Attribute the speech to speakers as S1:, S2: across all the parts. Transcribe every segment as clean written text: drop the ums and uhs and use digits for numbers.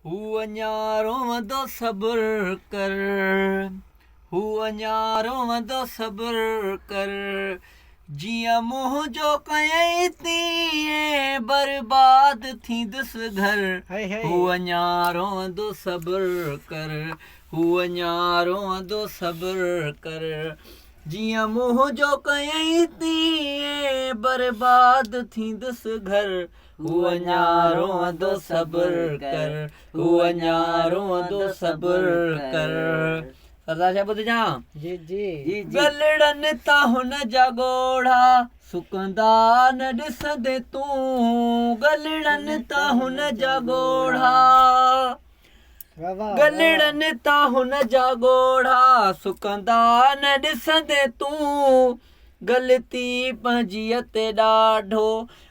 S1: हू अञा रोवंदो सब्र कर, हू अञा रोवंदो सब्र कर, जीअं मुंहुं जो कयई तीअं बर्बाद थींदुसि घर। हू अञा रोवंदो सब्र कर, हू अञा रोवंदो सब्र कर, जीअं मुंहुं जो कयई तीअं बर्बाद थींदुसि घर। हू अञा रोवंदो सब्र कर, हू अञा रोवंदो सब्र कर। सरदार साहिब ॿुधिजां
S2: जी जी
S1: गलड़नि ता हुन जा ॻोढ़ा सुकंदा न ॾिसंदे तूं, गलड़नि ता हुन जा ॻोढ़ा, गलड़नि ता हुन जा ॻोढ़ा सुकंदा न ॾिसंदे तूं, ग़लती पंहिंजीअ ते ॾाढो,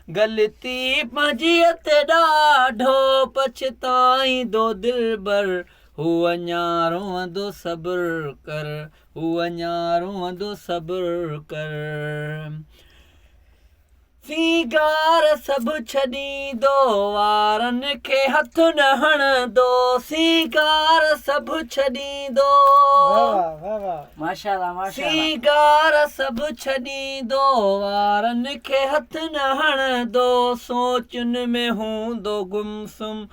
S1: ग़लती पंहिंजीअ ते ॾाढो पछताईंदो दिलबर। हू अञा रोवंदो सब्र कर, हू अञा रोवंदो सब्र कर। सीगार सभु छॾींदो वारनि खे हथ न हणंदो, सीगार सभु छॾींदो,
S2: माशाल्लाह माशाल्लाह,
S1: सीगार सभु छॾींदो वारनि खे हथ न हणंदो, सोचुनि में हूंदो गुमसुम,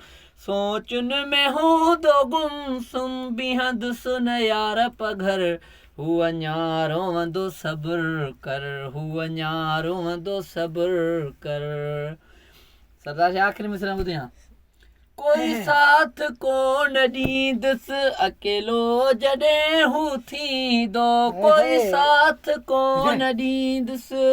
S1: सोचुनि में हूंदो गुमसुम, बीहंदुसि न यार पघर। हू अञा रोवंदो सब्र कर, हू अञा रोवंदो सब्र कर। सरदार जी आख़िरी मिसरा ॿुधियां कोई साथ कोन ॾींदुसि अकेलो जॾहिं हू थींदो, कोई साथ कोन ॾींदुसि,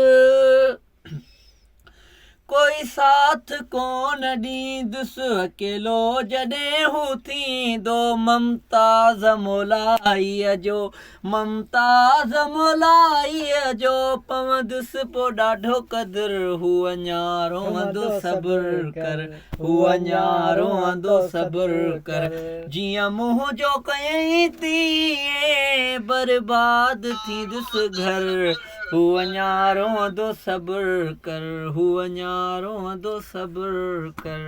S1: कोई साथ कोन ॾींदुसि अकेलो जॾहिं हू थींदो, ममताज़ मौलाईअ जो, ममताज़ मौलाईअ जो पवंदुसि पोइ ॾाढो क़दुरु। हू अञा रोवंदो सब्र कर, हू अञा रोवंदो सब्र कर, जीअं मुंहुं जो कयई तीअं बर्बाद थींदुसि घर। हू अञा रोवंदो सब्र कर, हू अञा रोवंदो सब्र कर।